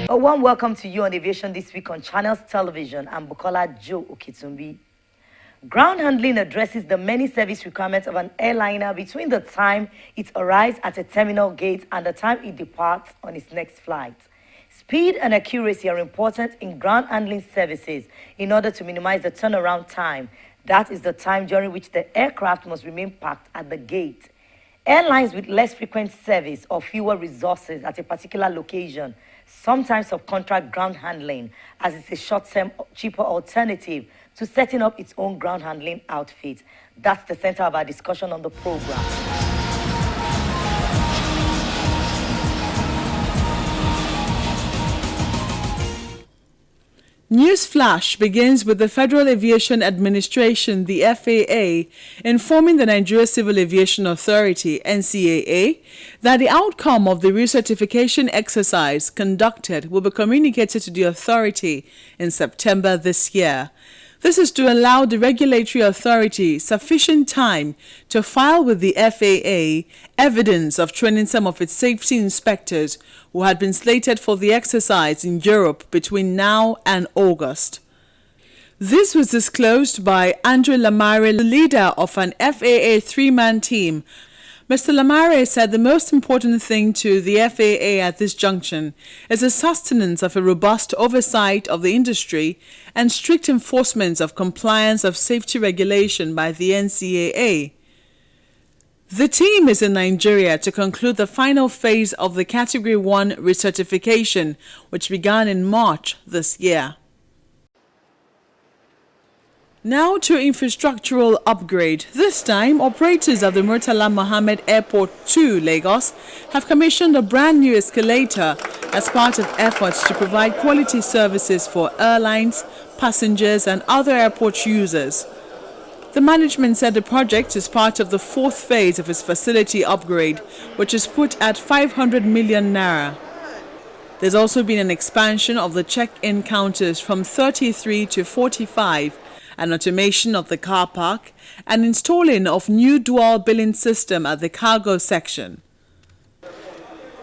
A warm welcome to you on Avaition this week on Channels Television. I'm Bukola Joe Okitumbi. Ground handling addresses the many service requirements of an airliner between the time it arrives at a terminal gate and the time it departs on its next flight. Speed and accuracy are important in ground handling services in order to minimize the turnaround time. That is the time during which the aircraft must remain parked at the gate. Airlines with less frequent service or fewer resources at a particular location sometimes subcontract ground handling, as it's a short-term, cheaper alternative to setting up its own ground handling outfit. That's the center of our discussion on the program. Newsflash begins with the Federal Aviation Administration, the FAA, informing the Nigeria Civil Aviation Authority, NCAA, that the outcome of the recertification exercise conducted will be communicated to the authority in September this year. This is to allow the regulatory authority sufficient time to file with the FAA evidence of training some of its safety inspectors who had been slated for the exercise in Europe between now and August. This was disclosed by Andrew Lamare, the leader of an FAA three-man team. Mr. Lamare said the most important thing to the FAA at this junction is the sustenance of a robust oversight of the industry and strict enforcement of compliance of safety regulation by the NCAA. The team is in Nigeria to conclude the final phase of the Category 1 recertification, which began in March this year. Now to infrastructural upgrade. This time, operators of the Murtala Mohammed Airport 2, Lagos, have commissioned a brand new escalator as part of efforts to provide quality services for airlines, passengers, and other airport users. The management said the project is part of the fourth phase of its facility upgrade, which is put at 500 million naira. There's also been an expansion of the check-in counters from 33 to 45, an automation of the car park, and installing of new dual billing system at the cargo section.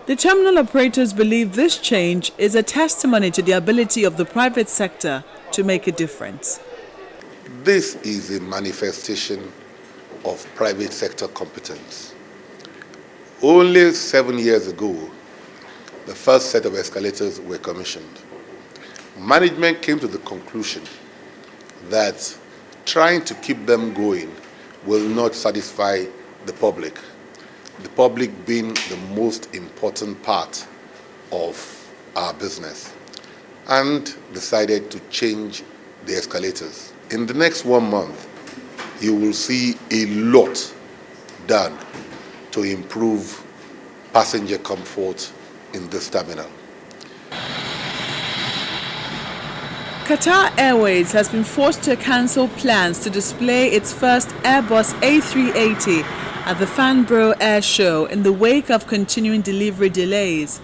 The terminal operators believe this change is a testimony to the ability of the private sector to make a difference. This is a manifestation of private sector competence. Only 7 years ago, the first set of escalators were commissioned. Management came to the conclusion that trying to keep them going will not satisfy the public being the most important part of our business, and decided to change the escalators. In the next 1 month, you will see a lot done to improve passenger comfort in this terminal. Qatar Airways has been forced to cancel plans to display its first Airbus A380 at the Farnborough Air Show in the wake of continuing delivery delays.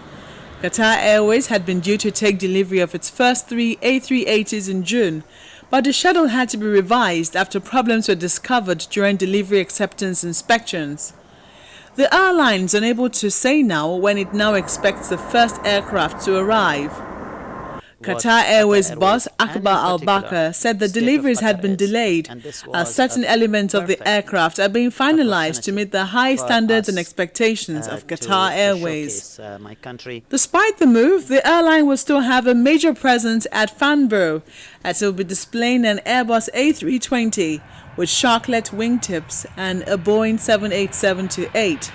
Qatar Airways had been due to take delivery of its first 3 A380s in June, but the schedule had to be revised after problems were discovered during delivery acceptance inspections. The airline is unable to say now when it now expects the first aircraft to arrive. Qatar Airways boss Akbar Al-Bakr said the deliveries had been delayed as certain elements of the aircraft are being finalized to meet the high standards and expectations of Qatar Airways. Despite the move, the airline will still have a major presence at Farnborough, as it will be displaying an Airbus A320 with sharklet wingtips and a Boeing 787-8.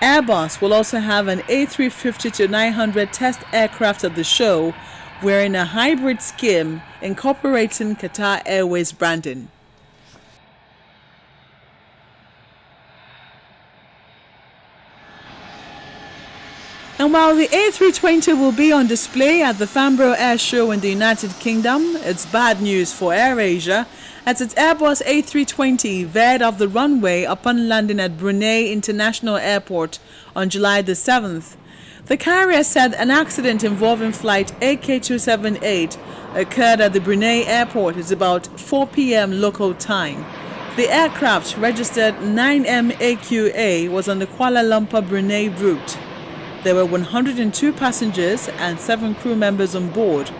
Airbus will also have an A350-900 test aircraft at the show, wearing a hybrid scheme incorporating Qatar Airways branding. And while the A320 will be on display at the Farnborough Air Show in the United Kingdom, it's bad news for AirAsia, as its Airbus A320 veered off the runway upon landing at Brunei International Airport on July the 7th. The carrier said an accident involving flight AK278 occurred at the Brunei airport at about 4 p.m. local time. The aircraft, registered 9MAQA, was on the Kuala Lumpur-Brunei route. There were 102 passengers and 7 crew members on board.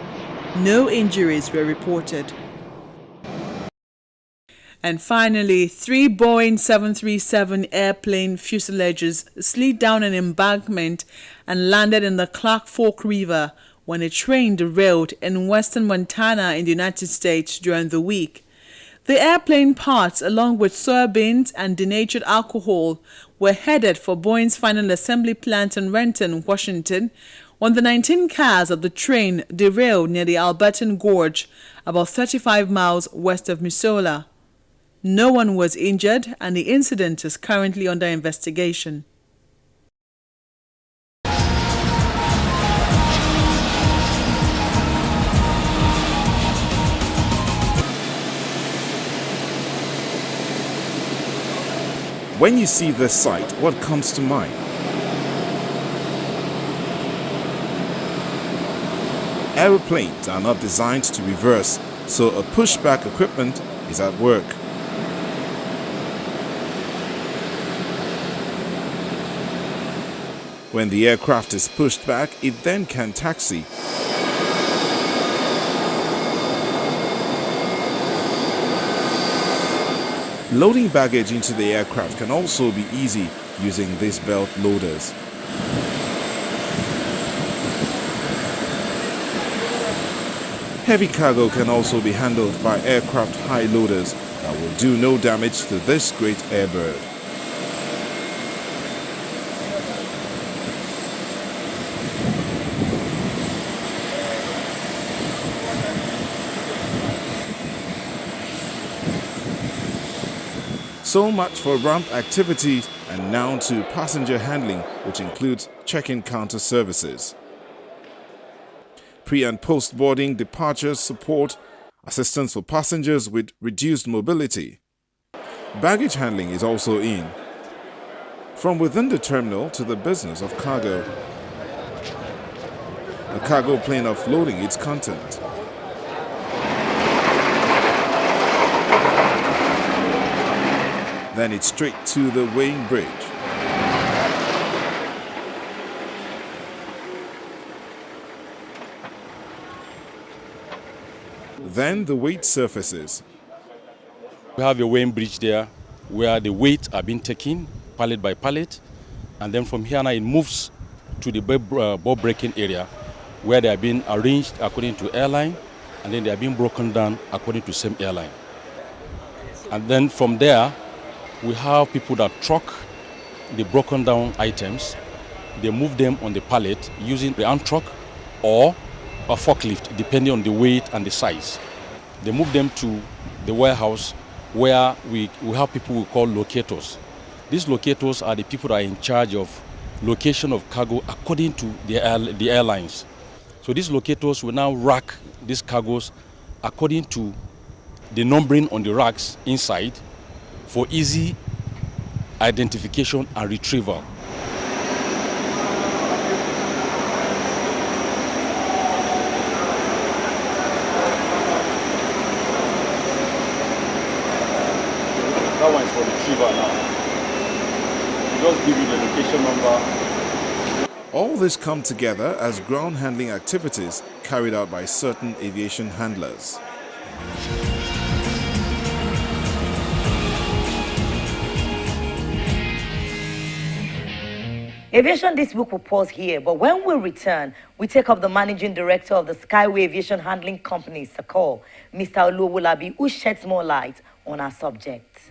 No injuries were reported. And finally, 3 Boeing 737 airplane fuselages slid down an embankment and landed in the Clark Fork River when a train derailed in western Montana in the United States during the week. The airplane parts, along with soybeans and denatured alcohol, were headed for Boeing's final assembly plant in Renton, Washington, when the 19 cars of the train derailed near the Alberton Gorge, about 35 miles west of Missoula. No one was injured, and the incident is currently under investigation. When you see this sight, what comes to mind? Aeroplanes are not designed to reverse, so a pushback equipment is at work. When the aircraft is pushed back, it then can taxi. Loading baggage into the aircraft can also be easy using these belt loaders. Heavy cargo can also be handled by aircraft high loaders that will do no damage to this great airbird. So much for ramp activities, and now to passenger handling, which includes check-in counter services. Pre- and post-boarding departures support, assistance for passengers with reduced mobility. Baggage handling is also in. From within the terminal to the business of cargo. The cargo plane offloading its content. Then it's straight to the weighing bridge. Then the weight surfaces. We have a weighing bridge there where the weights are being taken pallet by pallet, and then from here now it moves to the board breaking area where they are being arranged according to airline, and then they are being broken down according to same airline. And then from there, we have people that truck the broken down items. They move them on the pallet using the hand truck or a forklift, depending on the weight and the size. They move them to the warehouse where we have people we call locators. These locators are the people that are in charge of location of cargo according to the airlines. So these locators will now rack these cargoes according to the numbering on the racks inside for easy identification and retrieval. That one is for retrieval now. We just give you the location number. All this come together as ground handling activities carried out by certain aviation handlers. Aviation This Week will pause here, but when we return, we take up the Managing Director of the Skyway Aviation Handling Company, SACOR, Mr. Oluwolabi, who sheds more light on our subject.